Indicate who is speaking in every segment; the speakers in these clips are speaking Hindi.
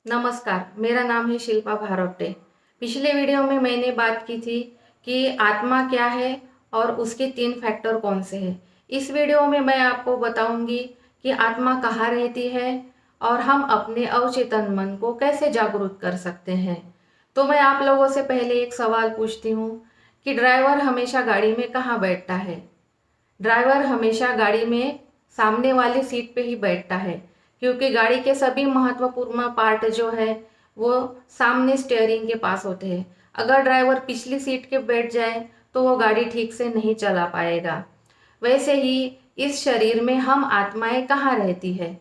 Speaker 1: नमस्कार, मेरा नाम है शिल्पा भारवटे। पिछले वीडियो में मैंने बात की थी कि आत्मा क्या है और उसके 3 फैक्टर कौन से हैं। इस वीडियो में मैं आपको बताऊंगी कि आत्मा कहाँ रहती है और हम अपने अवचेतन मन को कैसे जागरूक कर सकते हैं। तो मैं आप लोगों से पहले एक सवाल पूछती हूँ कि ड्राइवर हमेशा गाड़ी में कहाँ बैठता है? ड्राइवर हमेशा गाड़ी में सामने वाली सीट पे ही बैठता है, क्योंकि गाड़ी के सभी महत्वपूर्ण पार्ट जो है वो सामने स्टीयरिंग के पास होते हैं। अगर ड्राइवर पिछली सीट के बैठ जाए तो वो गाड़ी ठीक से नहीं चला पाएगा। वैसे ही इस शरीर में हम आत्माएं कहाँ रहती है?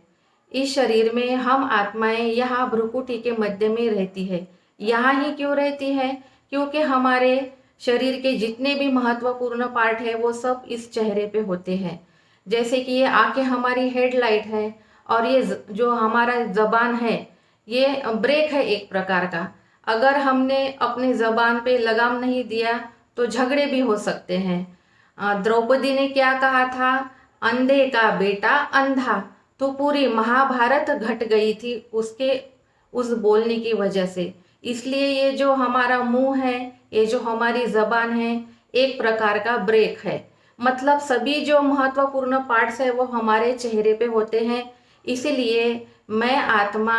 Speaker 1: इस शरीर में हम आत्माएं यहाँ भ्रुकुटी के मध्य में रहती है। यहाँ ही क्यों रहती है? क्योंकि हमारे शरीर के जितने भी महत्वपूर्ण पार्ट है वो सब इस चेहरे पे होते हैं। जैसे कि ये आंखें हमारी हेडलाइट है, और ये जो हमारा जबान है ये ब्रेक है एक प्रकार का। अगर हमने अपने जबान पे लगाम नहीं दिया तो झगड़े भी हो सकते हैं। द्रौपदी ने क्या कहा था? अंधे का बेटा अंधा। तो पूरी महाभारत घट गई थी उसके उस बोलने की वजह से। इसलिए ये जो हमारा मुंह है, ये जो हमारी जबान है, एक प्रकार का ब्रेक है। मतलब सभी जो महत्वपूर्ण पार्ट्स है वो हमारे चेहरे पे होते हैं। इसीलिए मैं आत्मा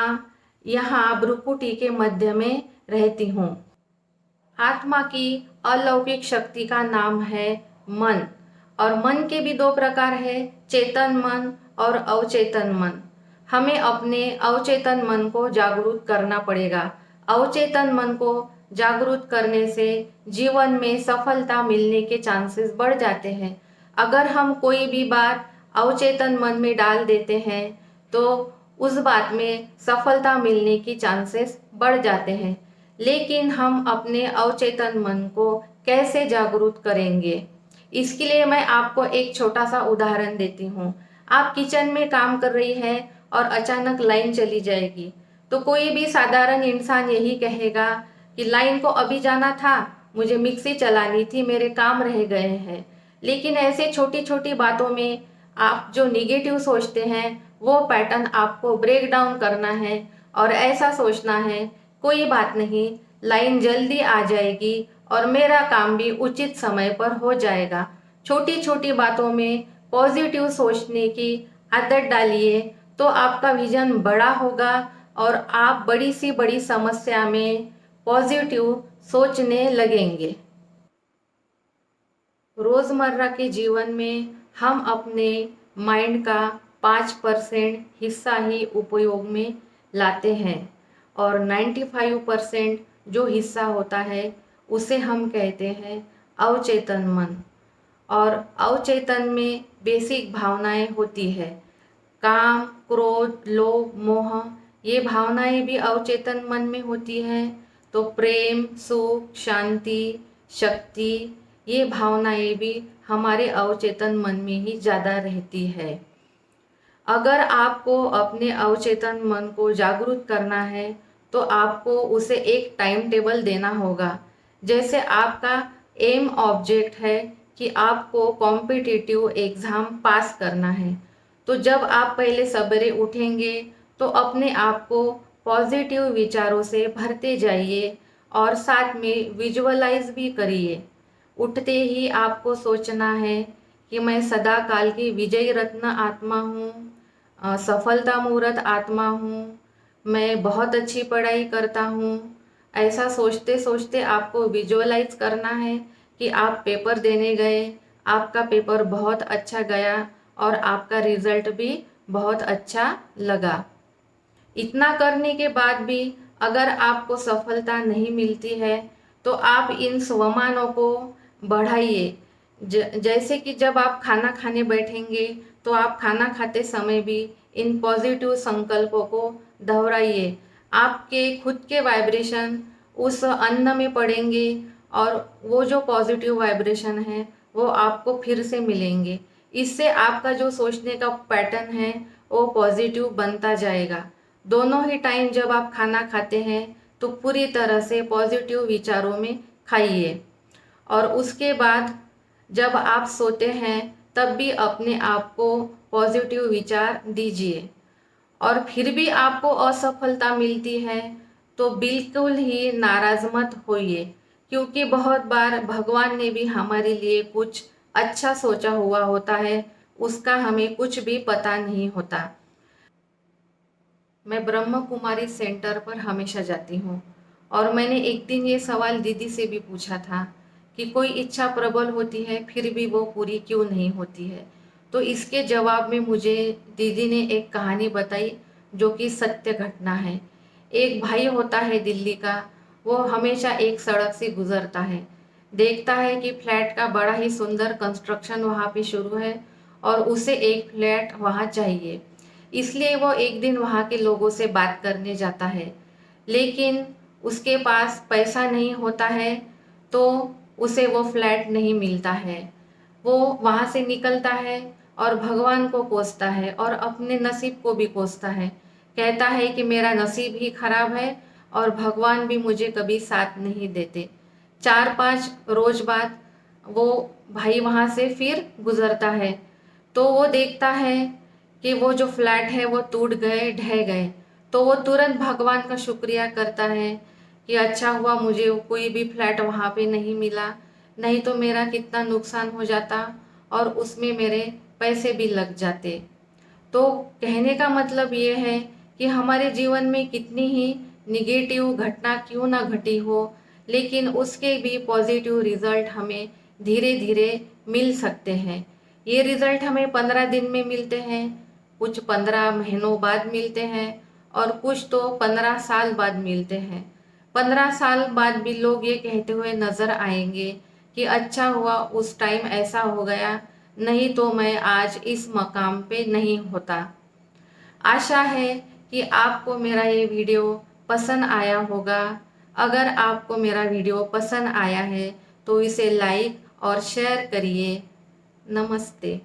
Speaker 1: यहाँ भ्रुकुटी के मध्य में रहती हूँ। आत्मा की अलौकिक शक्ति का नाम है मन। और मन के भी 2 प्रकार है, चेतन मन और अवचेतन मन। हमें अपने अवचेतन मन को जागरूक करना पड़ेगा। अवचेतन मन को जागरूक करने से जीवन में सफलता मिलने के चांसेस बढ़ जाते हैं। अगर हम कोई भी बात अवचेतन मन में डाल देते हैं तो उस बात में सफलता मिलने की चांसेस बढ़ जाते हैं। लेकिन हम अपने अवचेतन मन को कैसे जागरूक करेंगे? इसके लिए मैं आपको एक छोटा सा उदाहरण देती हूँ। आप किचन में काम कर रही है और अचानक लाइन चली जाएगी, तो कोई भी साधारण इंसान यही कहेगा कि लाइन को अभी जाना था, मुझे मिक्सी चलानी थी, मेरे काम रह गए हैं। लेकिन ऐसे छोटी छोटी बातों में आप जो निगेटिव सोचते हैं वो पैटर्न आपको ब्रेक डाउन करना है और ऐसा सोचना है, कोई बात नहीं, लाइन जल्दी आ जाएगी और मेरा काम भी उचित समय पर हो जाएगा। छोटी छोटी बातों में पॉजिटिव सोचने की आदत डालिए तो आपका विजन बड़ा होगा और आप बड़ी सी बड़ी समस्या में पॉजिटिव सोचने लगेंगे। रोज़मर्रा के जीवन में हम अपने माइंड का 5% हिस्सा ही उपयोग में लाते हैं और 95% जो हिस्सा होता है उसे हम कहते हैं अवचेतन मन। और अवचेतन में बेसिक भावनाएं होती है, काम, क्रोध, लोभ, मोह। ये भावनाएं भी अवचेतन मन में होती हैं। तो प्रेम, सुख, शांति, शक्ति, ये भावनाएं भी हमारे अवचेतन मन में ही ज़्यादा रहती है। अगर आपको अपने अवचेतन मन को जागरूक करना है तो आपको उसे एक टाइम टेबल देना होगा। जैसे आपका एम ऑब्जेक्ट है कि आपको कॉम्पिटिटिव एग्ज़ाम पास करना है, तो जब आप पहले सवेरे उठेंगे तो अपने आप को पॉजिटिव विचारों से भरते जाइए और साथ में विजुअलाइज भी करिए। उठते ही आपको सोचना है कि मैं सदा काल की विजय रत्न आत्मा हूँ, सफलता मूर्त आत्मा हूँ, मैं बहुत अच्छी पढ़ाई करता हूँ। ऐसा सोचते सोचते आपको विजुअलाइज करना है कि आप पेपर देने गए, आपका पेपर बहुत अच्छा गया और आपका रिजल्ट भी बहुत अच्छा लगा। इतना करने के बाद भी अगर आपको सफलता नहीं मिलती है तो आप इन स्वमानों को बढ़ाइए। जैसे कि जब आप खाना खाने बैठेंगे तो आप खाना खाते समय भी इन पॉजिटिव संकल्पों को दोहराइए। आपके खुद के वाइब्रेशन उस अन्न में पड़ेंगे और वो जो पॉजिटिव वाइब्रेशन है वो आपको फिर से मिलेंगे। इससे आपका जो सोचने का पैटर्न है वो पॉजिटिव बनता जाएगा। दोनों ही टाइम जब आप खाना खाते हैं तो पूरी तरह से पॉजिटिव विचारों में खाइए। और उसके बाद जब आप सोते हैं तब भी अपने आप को पॉजिटिव विचार दीजिए। और फिर भी आपको असफलता मिलती है तो बिल्कुल ही नाराज मत होइए, क्योंकि बहुत बार भगवान ने भी हमारे लिए कुछ अच्छा सोचा हुआ होता है, उसका हमें कुछ भी पता नहीं होता। मैं ब्रह्म कुमारी सेंटर पर हमेशा जाती हूँ और मैंने एक दिन ये सवाल दीदी से भी पूछा था कि कोई इच्छा प्रबल होती है फिर भी वो पूरी क्यों नहीं होती है। तो इसके जवाब में मुझे दीदी ने एक कहानी बताई जो कि सत्य घटना है। एक भाई होता है दिल्ली का, वो हमेशा एक सड़क से गुजरता है, देखता है कि फ्लैट का बड़ा ही सुंदर कंस्ट्रक्शन वहाँ पे शुरू है और उसे एक फ्लैट वहाँ चाहिए। इसलिए वो एक दिन वहाँ के लोगों से बात करने जाता है, लेकिन उसके पास पैसा नहीं होता है तो उसे वो फ्लैट नहीं मिलता है। वो वहाँ से निकलता है और भगवान को कोसता है और अपने नसीब को भी कोसता है। कहता है कि मेरा नसीब ही खराब है और भगवान भी मुझे कभी साथ नहीं देते। 4-5 रोज बाद वो भाई वहाँ से फिर गुजरता है तो वो देखता है कि वो जो फ्लैट है वो टूट गए, ढह गए। तो वो तुरंत भगवान का शुक्रिया करता है कि अच्छा हुआ मुझे कोई भी फ्लैट वहाँ पे नहीं मिला, नहीं तो मेरा कितना नुकसान हो जाता और उसमें मेरे पैसे भी लग जाते। तो कहने का मतलब ये है कि हमारे जीवन में कितनी ही निगेटिव घटना क्यों ना घटी हो, लेकिन उसके भी पॉजिटिव रिजल्ट हमें धीरे धीरे मिल सकते हैं। ये रिजल्ट हमें 15 दिन में मिलते हैं, कुछ 15 महीनों बाद मिलते हैं और कुछ तो 15 साल बाद मिलते हैं। 15 साल बाद भी लोग ये कहते हुए नज़र आएंगे कि अच्छा हुआ उस टाइम ऐसा हो गया, नहीं तो मैं आज इस मकाम पे नहीं होता। आशा है कि आपको मेरा ये वीडियो पसंद आया होगा। अगर आपको मेरा वीडियो पसंद आया है तो इसे लाइक और शेयर करिए। नमस्ते।